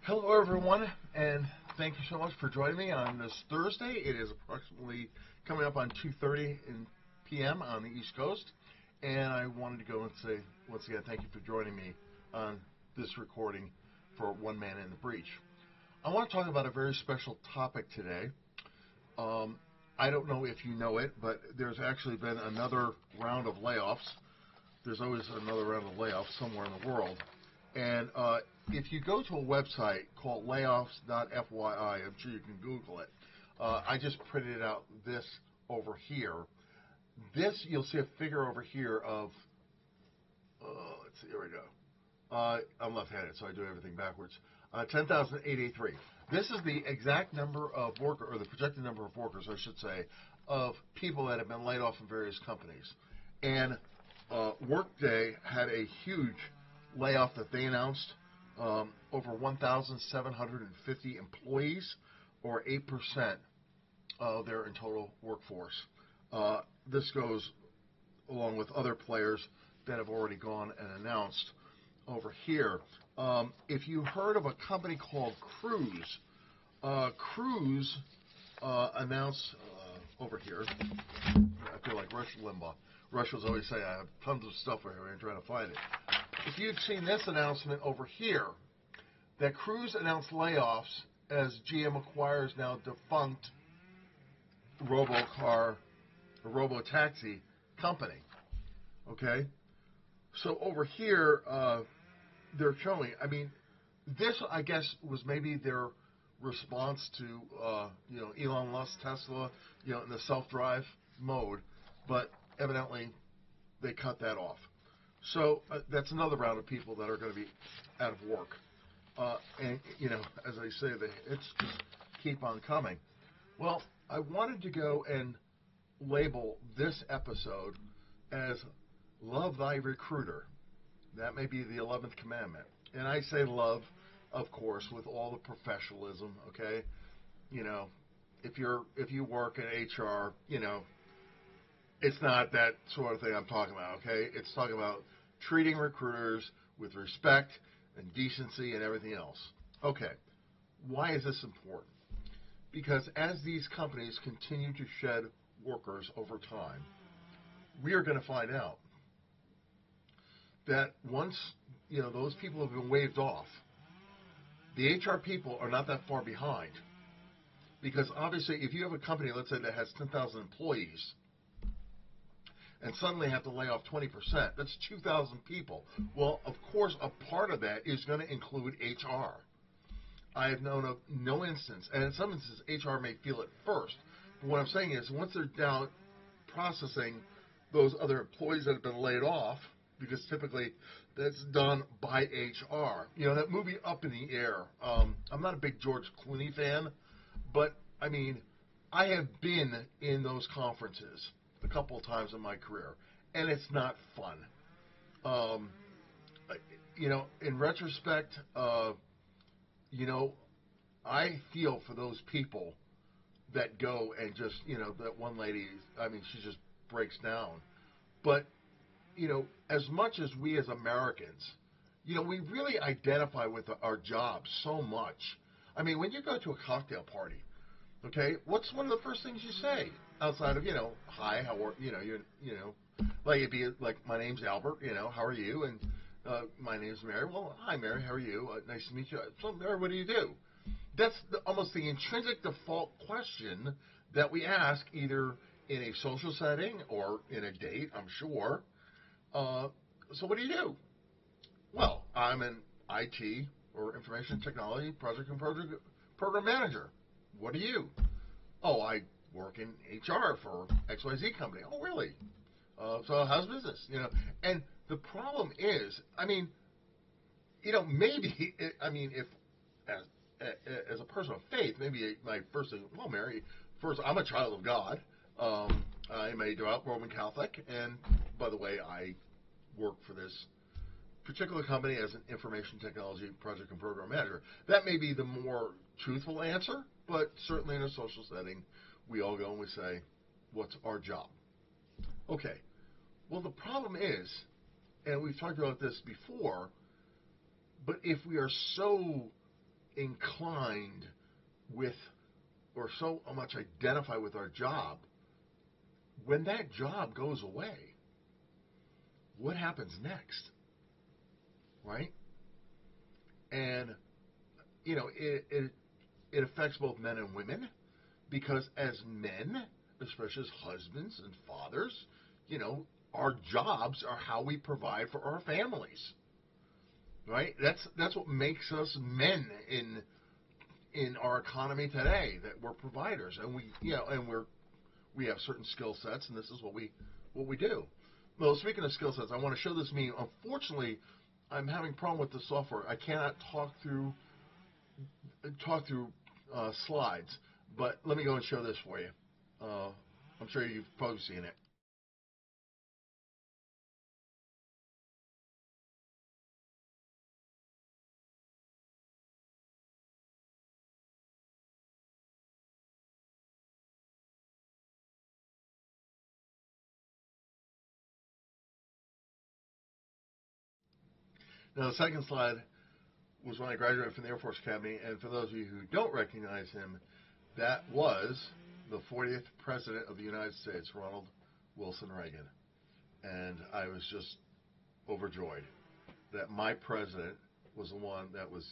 Hello, everyone, and thank you so much for joining me on this Thursday. It is approximately coming up on 2:30 p.m. on the East Coast, and I wanted to go and say once again thank you for joining me on this recording for One Man in the Breach. I want to talk about a very special topic today. I don't know if you know it, but there's actually been another round of layoffs. There's always another round of layoffs somewhere in the world. And if you go to a website called layoffs.fyi, I'm sure you can Google it. I just printed out this over here. This, you'll see a figure over here of, let's see, here we go. I'm left-handed, so I do everything backwards. 10,883. This is the exact number of workers, or the projected number of workers, I should say, of people that have been laid off in various companies. And Workday had a huge layoff that they announced, over 1,750 employees, or 8% of their in total workforce. This goes along with other players that have already gone and announced over here. If you heard of a company called Cruise, Cruise announced over here. I feel like Rush Limbaugh. Rush was always saying, I have tons of stuff over here and trying to find it. If you'd seen this announcement over here, that Cruise announced layoffs as GM acquires now defunct Robocar, or Robotaxi company. Okay? So over here, they're showing, I mean, this, I guess, was maybe their response to, Elon Musk, Tesla, in the self-drive mode, but evidently they cut that off. So that's another round of people that are going to be out of work. And, as I say, it's just keep on coming. Well, I wanted to go and label this episode as Love Thy Recruiter. That may be the 11th commandment. And I say love, of course, with all the professionalism, okay? If you work in HR, it's not that sort of thing I'm talking about, okay? It's talking about treating recruiters with respect and decency and everything else. Okay, why is this important? Because as these companies continue to shed workers over time, we are going to find out that once, those people have been waved off, the HR people are not that far behind. Because obviously, if you have a company, let's say, that has 10,000 employees, and suddenly have to lay off 20%, that's 2,000 people. Well, of course, a part of that is going to include HR. I have known of no instance, and in some instances, HR may feel it first. But what I'm saying is, once they're down processing those other employees that have been laid off, because typically that's done by HR. That movie Up in the Air, I'm not a big George Clooney fan, but, I mean, I have been in those conferences a couple of times in my career, and it's not fun. In retrospect, I feel for those people that go and just, that one lady, I mean, she just breaks down. But, as much as we as Americans, we really identify with our jobs so much. I mean, when you go to a cocktail party, okay, what's one of the first things you say? Outside of, hi, how are like it'd be like, my name's Albert, how are you? And my name's Mary. Well, hi, Mary, how are you? Nice to meet you. So, Mary, what do you do? That's almost the intrinsic default question that we ask either in a social setting or in a date, I'm sure. So what do you do? Well, I'm an IT or information technology project and program manager. What do you? Oh, I work in HR for XYZ company. Oh, really? So how's business? And the problem is, I mean, maybe, if as a person of faith, maybe my first thing, well, Mary, first, I'm a child of God. I'm a devout Roman Catholic, and by the way, I work for this particular company as an information technology project and program manager. That may be the more truthful answer, but certainly in a social setting, we all go and we say, what's our job? Okay. Well, the problem is, and we've talked about this before, but if we are so inclined with or so much identify with our job, when that job goes away, what happens next, right? And it affects both men and women because as men, especially as husbands and fathers, our jobs are how we provide for our families, right? That's what makes us men in our economy today. That we're providers, and we have certain skill sets, and this is what we do. Well, speaking of skill sets, I want to show this meme. Unfortunately, I'm having a problem with the software. I cannot talk through slides, but let me go and show this for you. I'm sure you've probably seen it. Now, the second slide was when I graduated from the Air Force Academy, and for those of you who don't recognize him, that was the 40th President of the United States, Ronald Wilson Reagan. And I was just overjoyed that my president was the one that was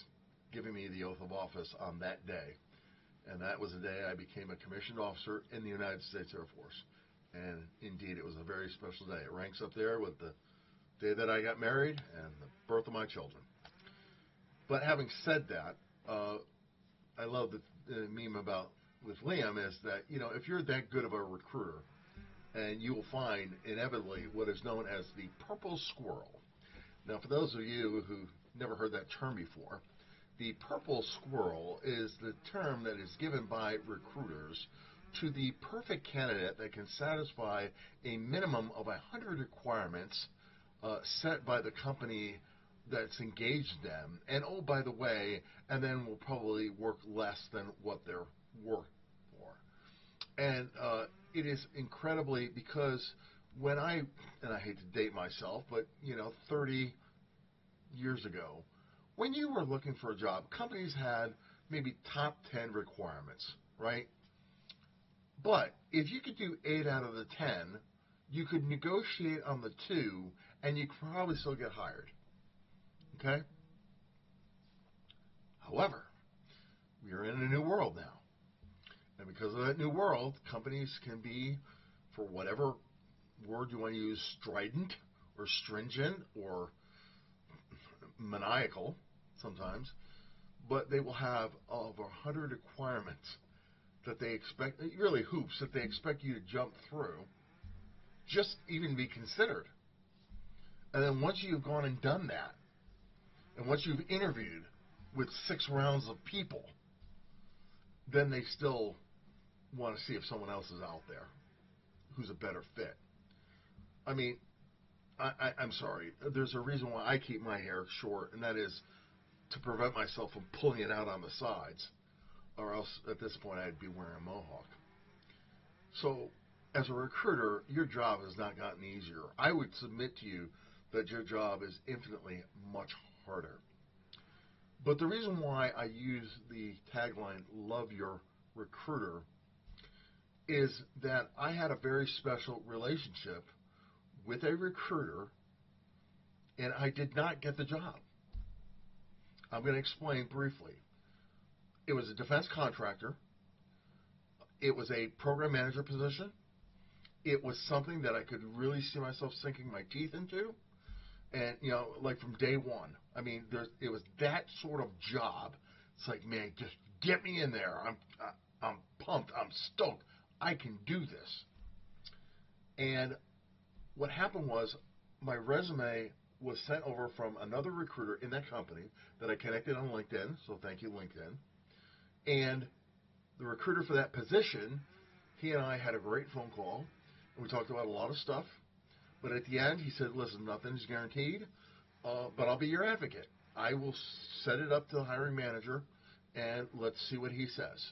giving me the oath of office on that day. And that was the day I became a commissioned officer in the United States Air Force. And indeed, it was a very special day. It ranks up there with the day that I got married and the birth of my children. But having said that, I love the meme about with Liam is that, if you're that good of a recruiter, and you will find inevitably what is known as the purple squirrel. Now, for those of you who never heard that term before, the purple squirrel is the term that is given by recruiters to the perfect candidate that can satisfy a minimum of 100 requirements set by the company that's engaged them. And oh, by the way, and then will probably work less than what they're worth for. And it is incredibly because when and I hate to date myself, but 30 years ago, when you were looking for a job, companies had maybe top 10 requirements, right? But if you could do 8 out of the 10, you could negotiate on the 2, and you could probably still get hired. Okay? However, we are in a new world now. And because of that new world, companies can be, for whatever word you want to use, strident or stringent or maniacal sometimes, but they will have over 100 requirements that they expect, really hoops that they expect you to jump through, just even be considered. And then once you've gone and done that, and once you've interviewed with 6 rounds of people, then they still want to see if someone else is out there who's a better fit. I mean, I'm sorry. There's a reason why I keep my hair short, and that is to prevent myself from pulling it out on the sides, or else at this point I'd be wearing a mohawk. So, as a recruiter, your job has not gotten easier. I would submit to you that your job is infinitely much harder. But the reason why I use the tagline, "Love Your Recruiter," is that I had a very special relationship with a recruiter, and I did not get the job. I'm going to explain briefly. It was a defense contractor. It was a program manager position. It was something that I could really see myself sinking my teeth into. And, like from day one. I mean, it was that sort of job. It's like, man, just get me in there. I'm pumped. I'm stoked. I can do this. And what happened was my resume was sent over from another recruiter in that company that I connected on LinkedIn, so thank you, LinkedIn. And the recruiter for that position, he and I had a great phone call, and we talked about a lot of stuff. But at the end, he said, listen, nothing's guaranteed, but I'll be your advocate. I will set it up to the hiring manager, and let's see what he says.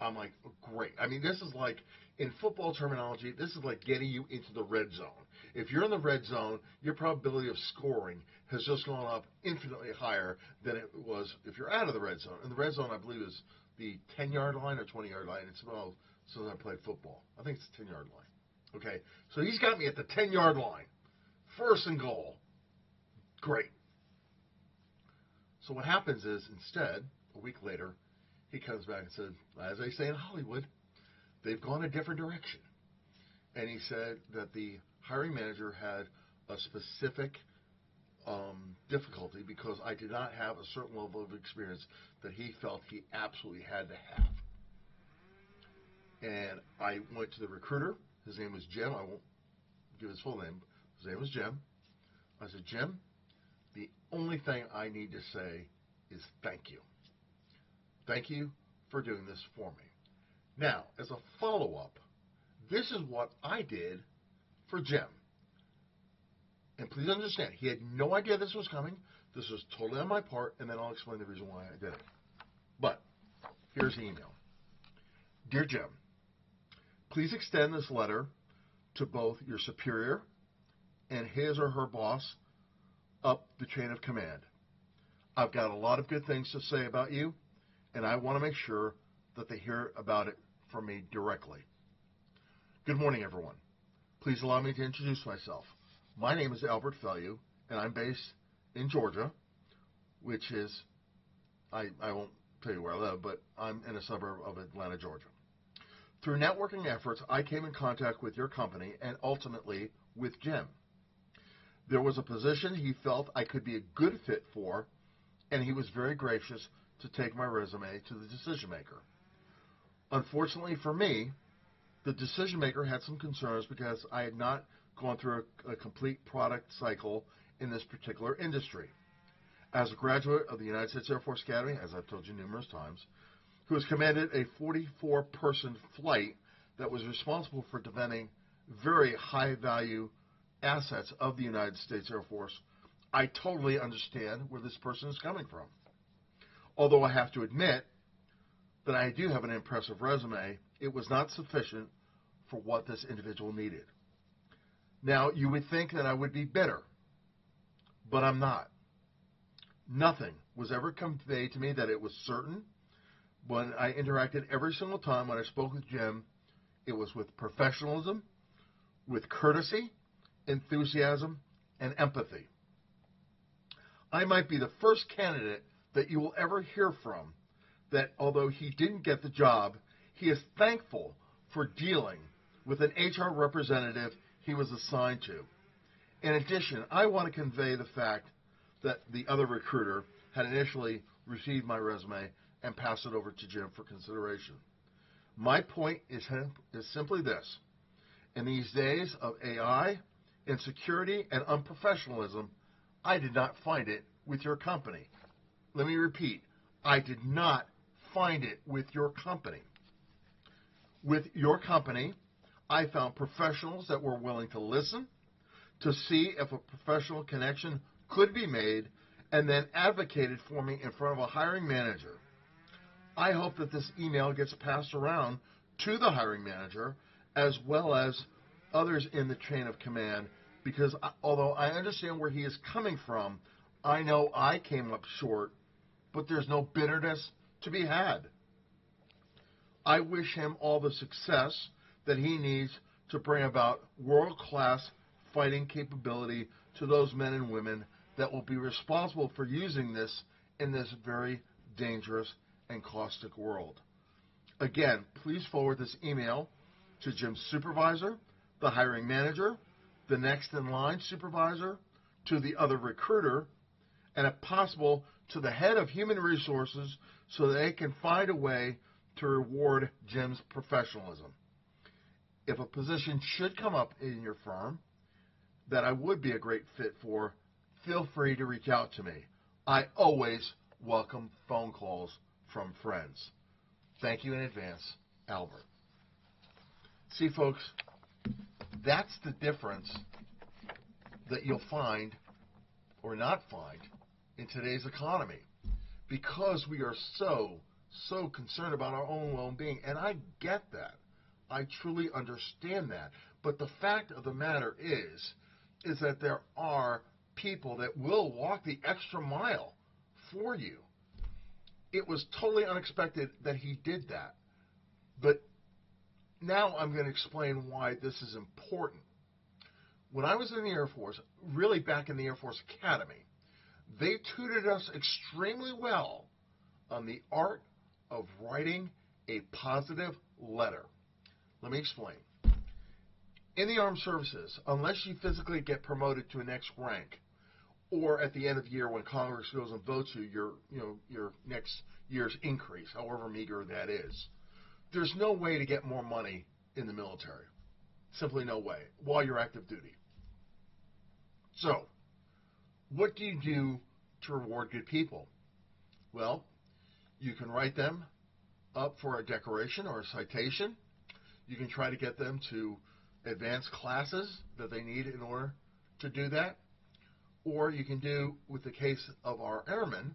I'm like, great. I mean, this is like, in football terminology, this is like getting you into the red zone. If you're in the red zone, your probability of scoring has just gone up infinitely higher than it was if you're out of the red zone. And the red zone, I believe, is the 10-yard line or 20-yard line. It's well since I played football. I think it's the 10-yard line. Okay, so he's got me at the 10-yard line, first and goal. Great. So what happens is, instead, a week later, he comes back and said, as they say in Hollywood, they've gone a different direction. And he said that the hiring manager had a specific difficulty because I did not have a certain level of experience that he felt he absolutely had to have. And I went to the recruiter. His name was Jim. I won't give his full name. His name was Jim. I said, Jim, the only thing I need to say is thank you. Thank you for doing this for me. Now, as a follow-up, this is what I did for Jim. And please understand, he had no idea this was coming. This was totally on my part, and then I'll explain the reason why I did it. But here's the email. Dear Jim, please extend this letter to both your superior and his or her boss up the chain of command. I've got a lot of good things to say about you, and I want to make sure that they hear about it from me directly. Good morning, everyone. Please allow me to introduce myself. My name is Albert Fellew, and I'm based in Georgia, which is, I won't tell you where I live, but I'm in a suburb of Atlanta, Georgia. Through networking efforts, I came in contact with your company and ultimately with Jim. There was a position he felt I could be a good fit for, and he was very gracious to take my resume to the decision maker. Unfortunately for me, the decision maker had some concerns because I had not gone through a complete product cycle in this particular industry. As a graduate of the United States Air Force Academy, as I've told you numerous times, who has commanded a 44-person flight that was responsible for defending very high-value assets of the United States Air Force, I totally understand where this person is coming from. Although I have to admit that I do have an impressive resume, it was not sufficient for what this individual needed. Now, you would think that I would be bitter, but I'm not. Nothing was ever conveyed to me that it was certain. When I interacted every single time when I spoke with Jim, it was with professionalism, with courtesy, enthusiasm, and empathy. I might be the first candidate that you will ever hear from that, although he didn't get the job, he is thankful for dealing with an HR representative he was assigned to. In addition, I want to convey the fact that the other recruiter had initially received my resume and passed it over to Jim for consideration. My point is simply this. In these days of AI, insecurity, and unprofessionalism, I did not find it with your company. Let me repeat. I did not find it with your company. With your company, I found professionals that were willing to listen, to see if a professional connection could be made, and then advocated for me in front of a hiring manager. I hope that this email gets passed around to the hiring manager as well as others in the chain of command, because although I understand where he is coming from, I know I came up short, but there's no bitterness to be had. I wish him all the success that he needs to bring about world-class fighting capability to those men and women that will be responsible for using this in this very dangerous and caustic world. Again, please forward this email to Jim's supervisor, the hiring manager, the next in line supervisor, to the other recruiter, and if possible, to the head of human resources so that they can find a way to reward Jim's professionalism. If a position should come up in your firm that I would be a great fit for, feel free to reach out to me. I always welcome phone calls from friends. Thank you in advance, Albert. See, folks, that's the difference that you'll find or not find in today's economy, because we are so concerned about our own well-being, and I get that. I truly understand that. But the fact of the matter is is that there are people that will walk the extra mile for you. It was totally unexpected that he did that. But now I'm going to explain why this is important. When I was in the Air Force, really back in the Air Force Academy, they tutored us extremely well on the art of writing a positive letter. Let me explain. In the armed services, unless you physically get promoted to a next rank, or at the end of the year when Congress goes and votes your next year's increase, however meager that is, there's no way to get more money in the military. Simply no way, while you're active duty. So, what do you do to reward good people? Well, you can write them up for a decoration or a citation. You can try to get them to advanced classes that they need in order to do that. Or you can do, with the case of our airmen,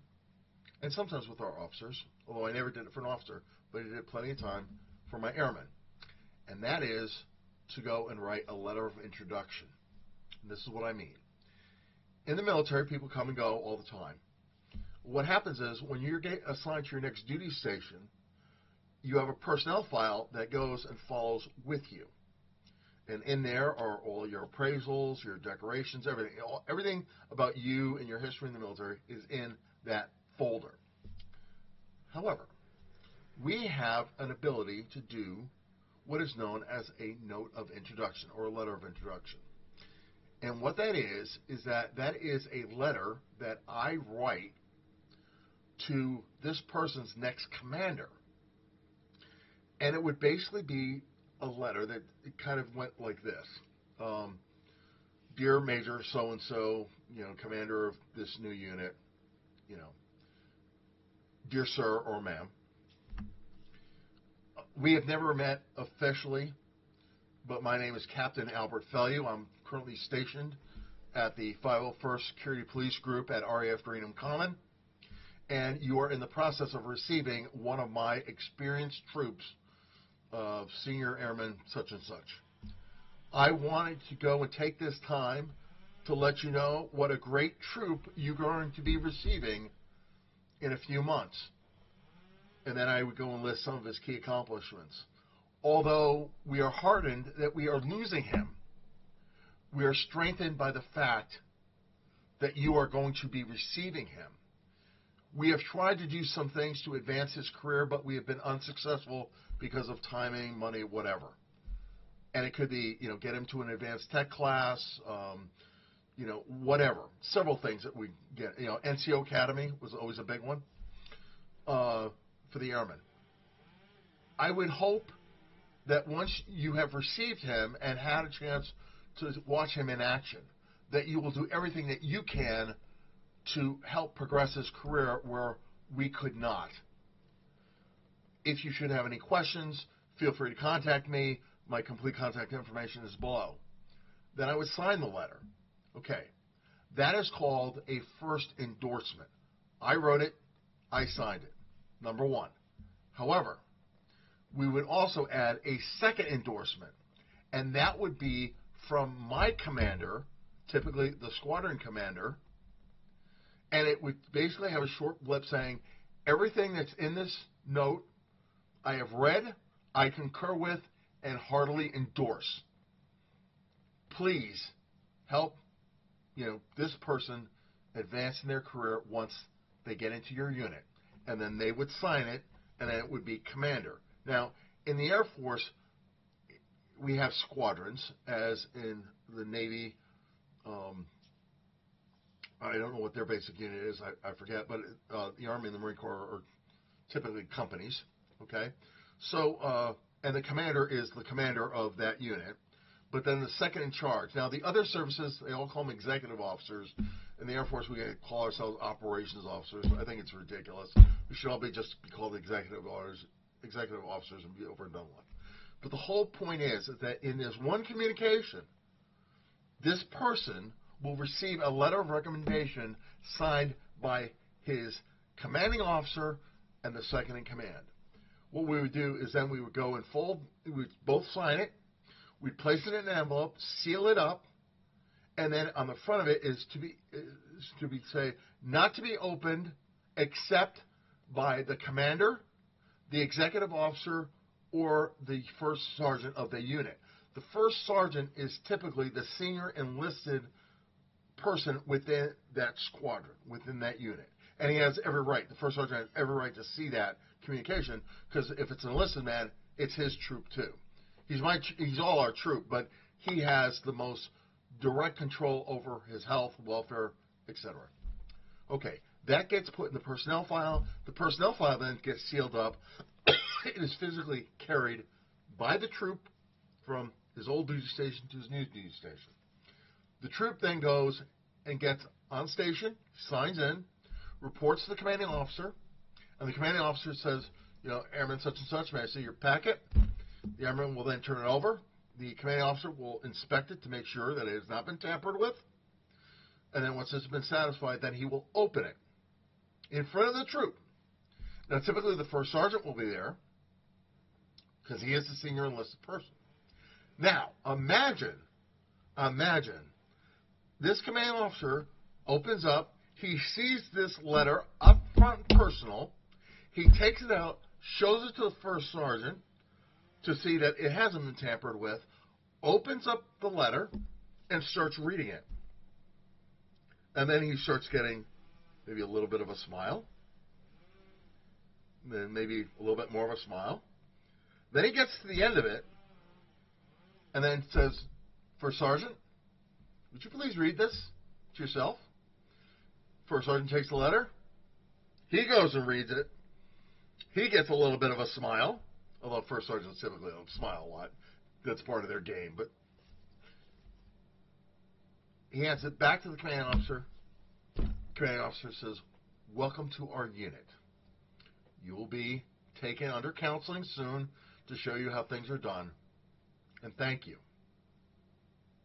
and sometimes with our officers, although I never did it for an officer, but I did it plenty of time for my airmen. And that is to go and write a letter of introduction. And this is what I mean. In the military, people come and go all the time. What happens is, when you get assigned to your next duty station, you have a personnel file that goes and follows with you. And in there are all your appraisals, your decorations, everything. Everything about you and your history in the military is in that folder. However, we have an ability to do what is known as a note of introduction or a letter of introduction. And what that is that is a letter that I write to this person's next commander. And it would basically be a letter that it kind of went like this. Dear Major so-and-so, commander of this new unit, dear sir or ma'am, we have never met officially, but my name is Captain Albert Fellew. I'm currently stationed at the 501st Security Police Group at RAF Greenham Common, and you are in the process of receiving one of my experienced troops of senior airmen such and such. I wanted to go and take this time to let you know what a great troop you're going to be receiving in a few months. And then I would go and list some of his key accomplishments. Although we are heartened that we are losing him, we are strengthened by the fact that you are going to be receiving him. We have tried to do some things to advance his career, but we have been unsuccessful because of timing, money, whatever. And it could be, get him to an advanced tech class, whatever. Several things that we get. NCO Academy was always a big one for the airmen. I would hope that once you have received him and had a chance to watch him in action, that you will do everything that you can to help progress his career where we could not. If you should have any questions, feel free to contact me. My complete contact information is below. Then I would sign the letter. Okay. That is called a first endorsement. I wrote it. I signed it. Number one. However, we would also add a second endorsement, and that would be from my commander, typically the squadron commander, and it would basically have a short blip saying, everything that's in this note I have read, I concur with, and heartily endorse. Please help this person advance in their career once they get into your unit. And then they would sign it, and then it would be commander. Now, in the Air Force, we have squadrons, as in the Navy. I don't know what their basic unit is. I forget. But the Army and the Marine Corps are typically companies. Okay? So, and the commander is the commander of that unit. But then the second in charge. Now, the other services, they all call them executive officers. In the Air Force, we call ourselves operations officers. I think it's ridiculous. We should all just be called executive officers and be over and done with. But the whole point is that in this one communication, this person will receive a letter of recommendation signed by his commanding officer and the second in command. What we would do is then we would go and fold, we'd both sign it, we'd place it in an envelope, seal it up, And then on the front of it is to be say not to be opened except by the commander, the executive officer, or the first sergeant of the unit. The first sergeant is typically the senior enlisted person within that squadron, within that unit. And he has every right, the first sergeant has every right to see that communication, because if it's an enlisted man, it's his troop too. He's all our troop, but he has the most direct control over his health, welfare, etc. Okay, that gets put in the personnel file. The personnel file then gets sealed up. It is physically carried by the troop from his old duty station to his new duty station. The troop then goes and gets on station, signs in, reports to the commanding officer, and the commanding officer says, Airman such and such, may I see your packet? The airman will then turn it over. The commanding officer will inspect it to make sure that it has not been tampered with. And then once it's been satisfied, then he will open it in front of the troop. Now, typically the first sergeant will be there because he is the senior enlisted person. Now, imagine this commanding officer opens up. He sees this letter up front personal. He takes it out, shows it to the first sergeant to see that it hasn't been tampered with, opens up the letter, and starts reading it. And then he starts getting maybe a little bit of a smile, then maybe a little bit more of a smile. Then he gets to the end of it, and then says, First Sergeant, would you please read this to yourself? First Sergeant takes the letter. He goes and reads it. He gets a little bit of a smile, although First Sergeants typically don't smile a lot. That's part of their game. But he hands it back to the commanding officer. The commanding officer says, welcome to our unit. You will be taken under counseling soon to show you how things are done. And thank you.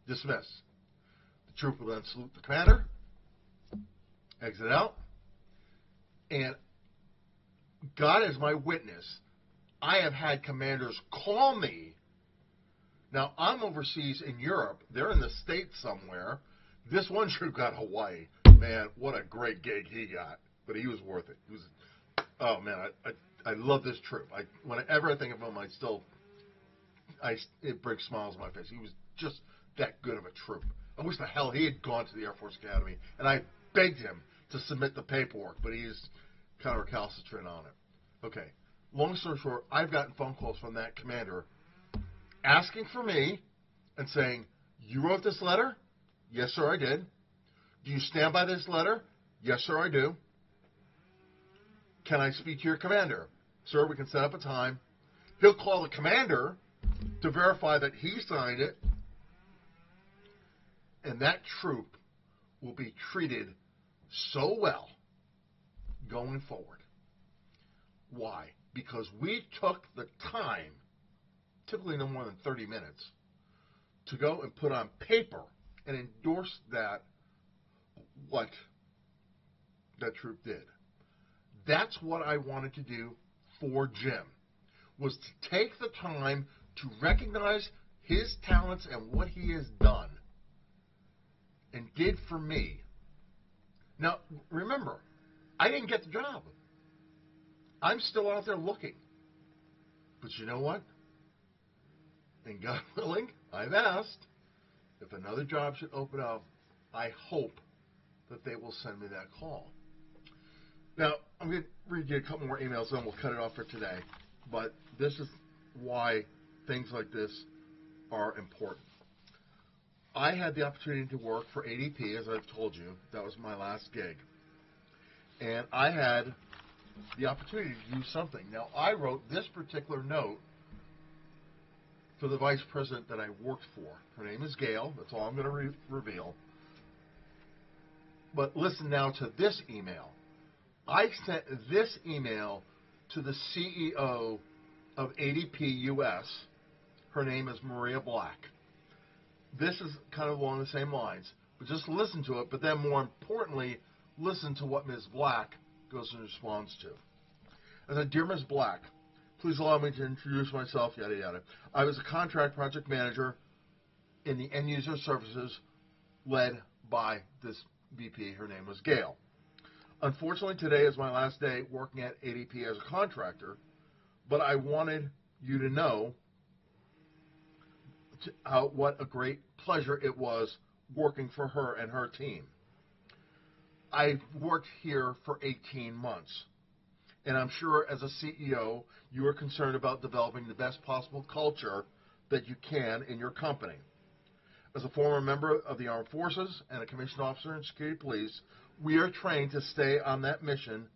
Dismiss. The troop will then salute the commander, exit out, and God is my witness, I have had commanders call me. Now, I'm overseas in Europe. They're in the States somewhere. This one troop got Hawaii. Man, what a great gig he got. But he was worth it. Oh, man, I love this troop. Whenever I think of him, it brings smiles on my face. He was just that good of a troop. I wish the hell he had gone to the Air Force Academy, and I begged him to submit the paperwork, but he's kind of recalcitrant on it. Okay, long story short, I've gotten phone calls from that commander asking for me and saying, you wrote this letter? Yes, sir, I did. Do you stand by this letter? Yes, sir, I do. Can I speak to your commander? Sir, we can set up a time. He'll call the commander to verify that he signed it, and that troop will be treated so well going forward. Why? Because we took the time, typically no more than 30 minutes, to go and put on paper and endorse what that troop did. That's what I wanted to do for Jim, was to take the time to recognize his talents and what he has done and did for me. Now, remember, I didn't get the job. I'm still out there looking. But you know what? And God willing, I've asked, if another job should open up, I hope that they will send me that call. Now, I'm going to read you a couple more emails, and we'll cut it off for today. But this is why things like this are important. I had the opportunity to work for ADP, as I've told you. That was my last gig. And I had the opportunity to do something. Now, I wrote this particular note for the vice president that I worked for. Her name is Gail. That's all I'm going to reveal. But listen now to this email. I sent this email to the CEO of ADP US. Her name is Maria Black. This is kind of along the same lines. But just listen to it, but then more importantly, listen to what Ms. Black goes and responds to. I said, Dear Ms. Black, please allow me to introduce myself, yada, yada. I was a contract project manager in the end user services led by this VP. Her name was Gail. Unfortunately, today is my last day working at ADP as a contractor, but I wanted you to know what a great pleasure it was working for her and her team. I've worked here for 18 months, and I'm sure as a CEO, you are concerned about developing the best possible culture that you can in your company. As a former member of the Armed Forces and a commissioned officer in security police, we are trained to stay on that mission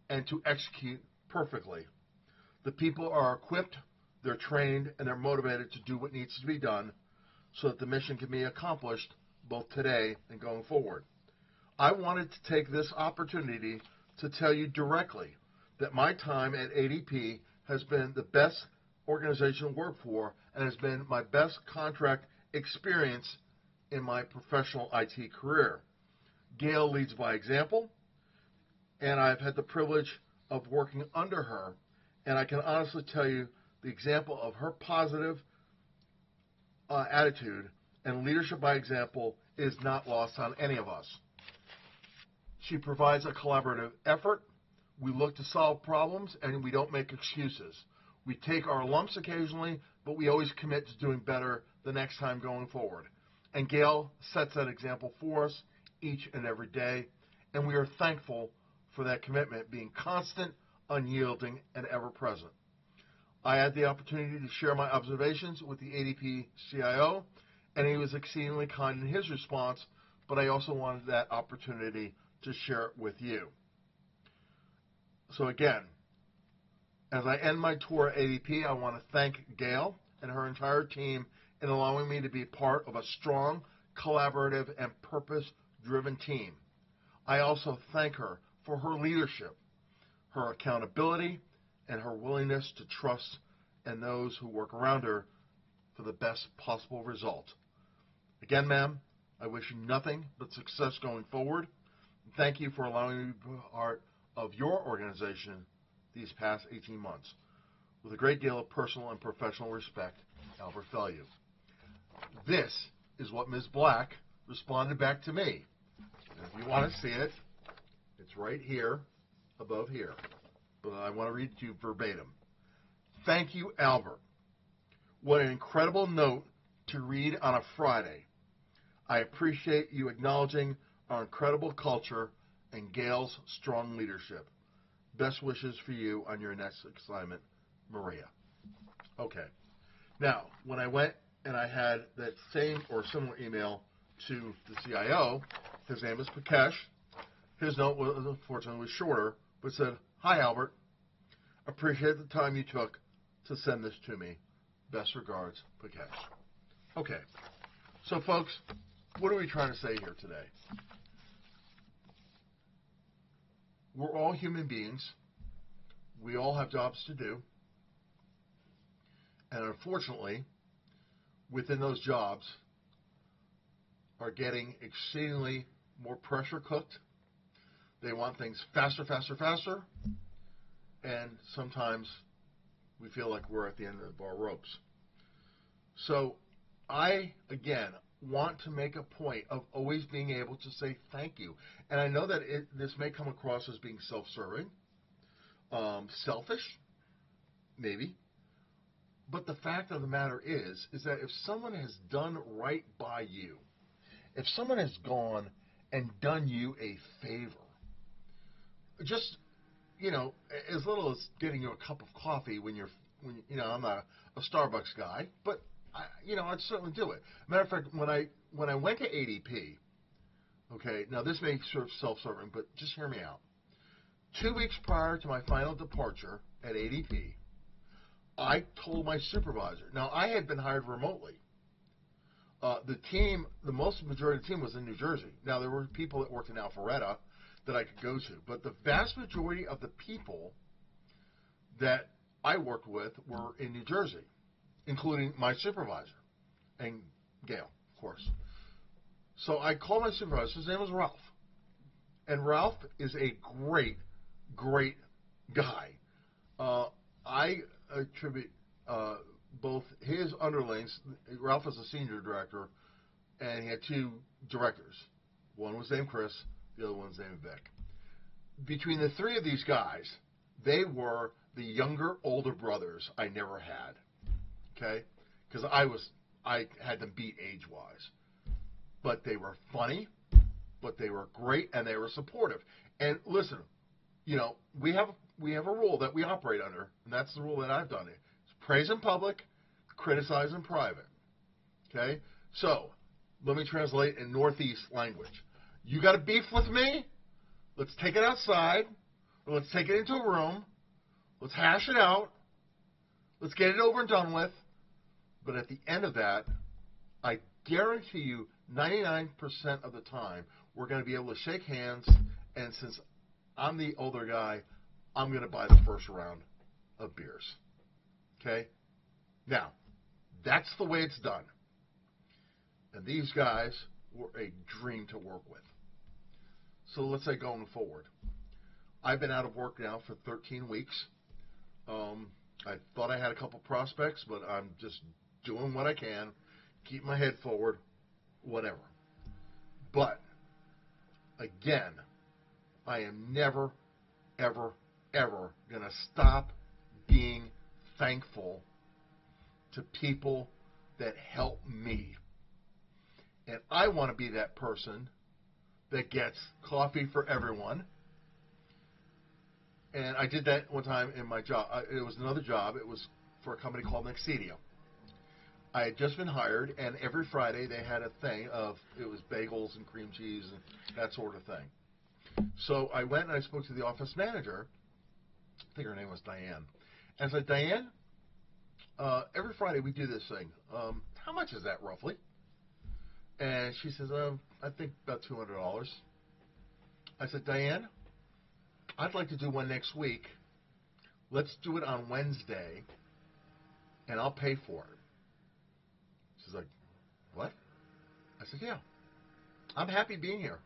and to execute perfectly. The people are equipped, they're trained, and they're motivated to do what needs to be done so that the mission can be accomplished both today and going forward. I wanted to take this opportunity to tell you directly that my time at ADP has been the best organization to work for and has been my best contract experience in my professional IT career. Gail leads by example, and I've had the privilege of working under her, and I can honestly tell you the example of her positive attitude and leadership by example is not lost on any of us. She provides a collaborative effort. We look to solve problems, and we don't make excuses. We take our lumps occasionally, but we always commit to doing better the next time going forward. And Gail sets that example for us each and every day, and we are thankful for that commitment being constant, unyielding, and ever-present. I had the opportunity to share my observations with the ADP CIO, and he was exceedingly kind in his response, but I also wanted that opportunity to share it with you. So again, as I end my tour at ADP, I want to thank Gail and her entire team in allowing me to be part of a strong, collaborative, and purpose-driven team. I also thank her for her leadership, her accountability, and her willingness to trust in those who work around her for the best possible result. Again, ma'am, I wish you nothing but success going forward. Thank you for allowing me to be part of your organization these past 18 months. With a great deal of personal and professional respect, Albert Fellew. This is what Ms. Black responded back to me. And if you want to see it, it's right here, above here. But I want to read it to you verbatim. Thank you, Albert. What an incredible note to read on a Friday. I appreciate you acknowledging our incredible culture and Gail's strong leadership. Best wishes for you on your next assignment, Maria. Okay. Now, when I went and I had that same or similar email to the CIO, his name is Pakesh. His note, unfortunately, was shorter, but said, "Hi, Albert. Appreciate the time you took to send this to me. Best regards, Pakesh." Okay. So, folks, what are we trying to say here today? We're all human beings. We all have jobs to do. And unfortunately, within those jobs are getting exceedingly more pressure cooked. They want things faster, faster, faster. And sometimes we feel like we're at the end of our ropes. So I, again, want to make a point of always being able to say thank you. And I know that this may come across as being self-serving, selfish, maybe. But the fact of the matter is that if someone has done right by you, if someone has gone and done you a favor, just, as little as getting you a cup of coffee when I'm not a Starbucks guy, but I'd certainly do it. Matter of fact, when I went to ADP, okay, now this may sort of self-serving, but just hear me out. 2 weeks prior to my final departure at ADP, I told my supervisor. Now, I had been hired remotely. The majority of the team was in New Jersey. Now, there were people that worked in Alpharetta that I could go to, but the vast majority of the people that I worked with were in New Jersey, including my supervisor and Gail, of course. So I called my supervisor. His name was Ralph. And Ralph is a great, great guy. I attribute both his underlings, Ralph is a senior director, and he had two directors. One was named Chris, the other one was named Vic. Between the three of these guys, they were the younger, older brothers I never had. Okay? Because I had them beat age-wise. But they were funny, but they were great, and they were supportive. And listen, you know, we have a rule that we operate under, and that's the rule that I've done. It's praise in public, criticize in private. Okay? So, let me translate in Northeast language. You got a beef with me? Let's take it outside, or let's take it into a room. Let's hash it out. Let's get it over and done with. But at the end of that, I guarantee you 99% of the time, we're going to be able to shake hands, and since I'm the older guy, I'm going to buy the first round of beers. Okay? Now, that's the way it's done. And these guys were a dream to work with. So let's say going forward. I've been out of work now for 13 weeks. I thought I had a couple prospects, but I'm just doing what I can, keep my head forward, whatever. But, again, I am never, ever, ever going to stop being thankful to people that help me. And I want to be that person that gets coffee for everyone. And I did that one time in my job. It was another job. It was for a company called Nexidia. I had just been hired, and every Friday they had a thing of, it was bagels and cream cheese and that sort of thing. So I went and I spoke to the office manager. I think her name was Diane. And I said, Diane, every Friday we do this thing. How much is that roughly? And she says, I think about $200. I said, Diane, I'd like to do one next week. Let's do it on Wednesday, and I'll pay for it. She's like, what? I said, yeah. I'm happy being here.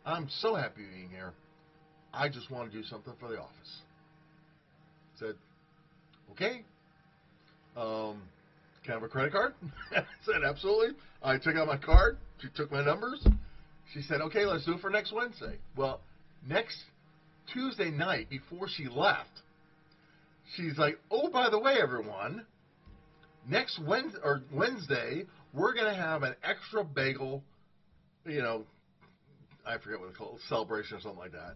I'm so happy being here. I just want to do something for the office. I said, okay. Can I have a credit card? I said, absolutely. I took out my card. She took my numbers. She said, okay, let's do it for next Wednesday. Well, next Tuesday night before she left, she's like, oh, by the way, everyone, next Wednesday, we're going to have an extra bagel, you know, I forget what it's called, celebration or something like that.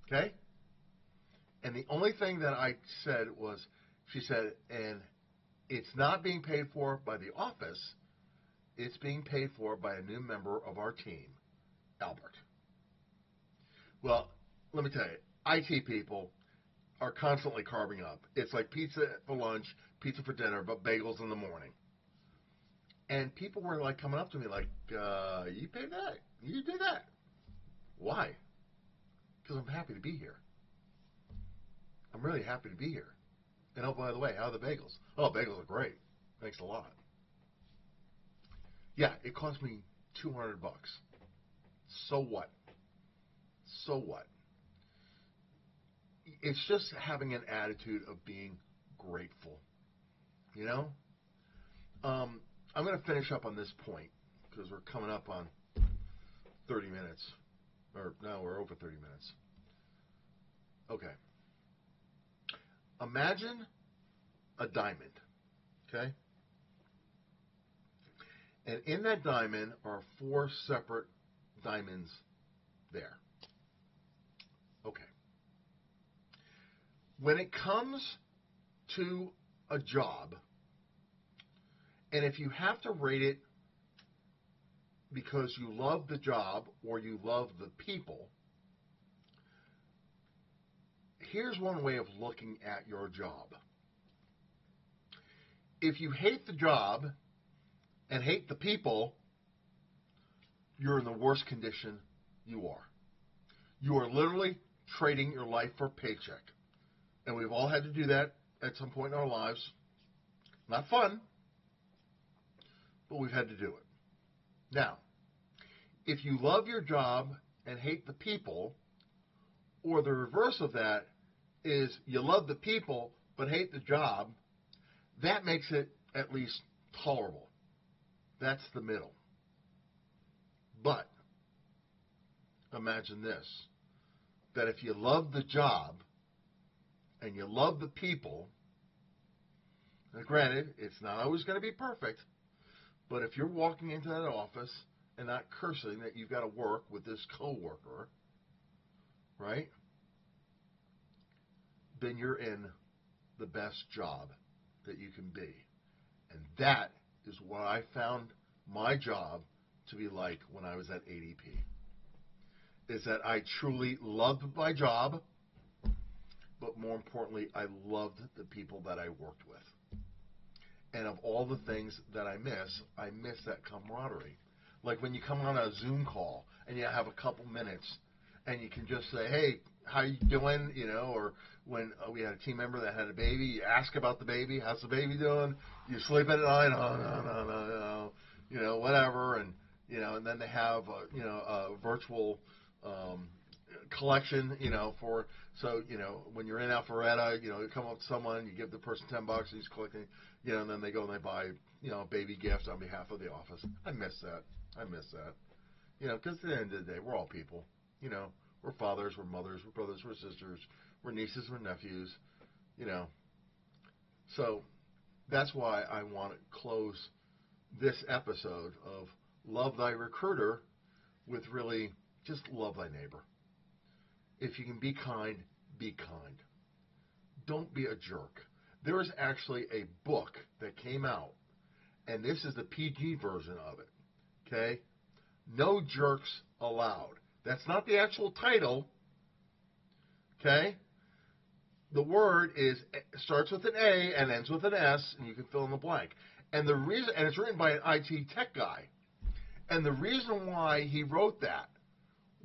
Okay? And the only thing that I said was, she said, and it's not being paid for by the office, it's being paid for by a new member of our team, Albert. Well, let me tell you, IT people are constantly carving up. It's like pizza for lunch, pizza for dinner, but bagels in the morning. And people were like coming up to me like, you paid that? You did that? Why? Because I'm happy to be here. I'm really happy to be here. And oh, by the way, how are the bagels? Oh, bagels are great. Thanks a lot. Yeah, it cost me $200. So what? So what? It's just having an attitude of being grateful. You know? I'm going to finish up on this point because we're coming up on 30 minutes. Or, no, we're over 30 minutes. Okay. Imagine a diamond. Okay? And in that diamond are 4 separate diamonds there. Okay. When it comes to a job, and if you have to rate it because you love the job or you love the people, here's one way of looking at your job. If you hate the job and hate the people, you're in the worst condition you are. You are literally trading your life for a paycheck. And we've all had to do that at some point in our lives. Not fun, but we've had to do it. Now, if you love your job and hate the people, or the reverse of that is you love the people but hate the job, that makes it at least tolerable. That's the middle. But imagine this, that if you love the job and you love the people, now granted, it's not always going to be perfect, but if you're walking into that office and not cursing that you've got to work with this coworker, right, then you're in the best job that you can be. And that is what I found my job to be like when I was at ADP, is that I truly loved my job, but more importantly, I loved the people that I worked with. And of all the things that I miss that camaraderie. Like when you come on a Zoom call and you have a couple minutes and you can just say, hey, how you doing? You know, or when we had a team member that had a baby, you ask about the baby. How's the baby doing? You sleep at night? Oh, no. You know, whatever. And, you know, and then they have, a virtual collection, you know, for, so, you know, when you're in Alpharetta, you know, you come up to someone, you give the person $10, he's collecting, you know, and then they go and they buy, you know, a baby gift on behalf of the office. I miss that. You know, because at the end of the day, we're all people. You know, we're fathers, we're mothers, we're brothers, we're sisters, we're nieces, we're nephews, you know. So that's why I want to close this episode of Love Thy Recruiter with really just love thy neighbor. If you can be kind, be kind. Don't be a jerk. There is actually a book that came out, and this is the PG version of it. Okay? No Jerks Allowed. That's not the actual title. Okay? The word starts with an A and ends with an S, and you can fill in the blank. And the reason, and it's written by an IT tech guy. And the reason why he wrote that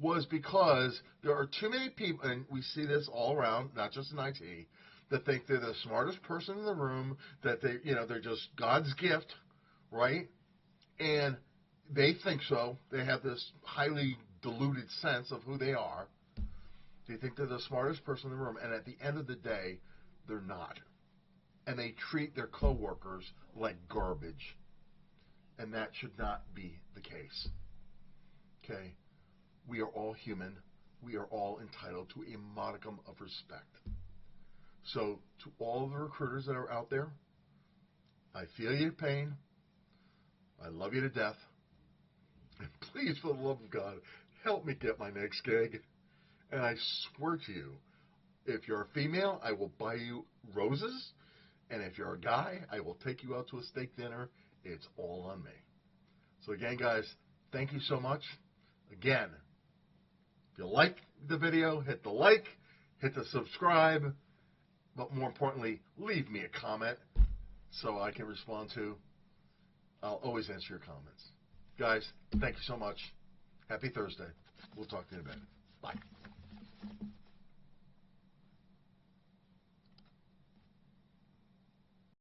was because there are too many people, and we see this all around, not just in IT, that think they're the smartest person in the room, that they're just God's gift, right? And they think so. They have this highly diluted sense of who they are. They think they're the smartest person in the room, and at the end of the day, they're not. And they treat their coworkers like garbage. And that should not be the case. Okay? We are all human. We are all entitled to a modicum of respect. So, to all the recruiters that are out there, I feel your pain. I love you to death. And please, for the love of God, help me get my next gig. And I swear to you, if you're a female, I will buy you roses. And if you're a guy, I will take you out to a steak dinner. It's all on me. So again, guys, thank you so much. Again, if you like the video, hit the like, hit the subscribe, but more importantly, leave me a comment so I can respond to. I'll always answer your comments. Guys, thank you so much. Happy Thursday. We'll talk to you in a bit. Bye.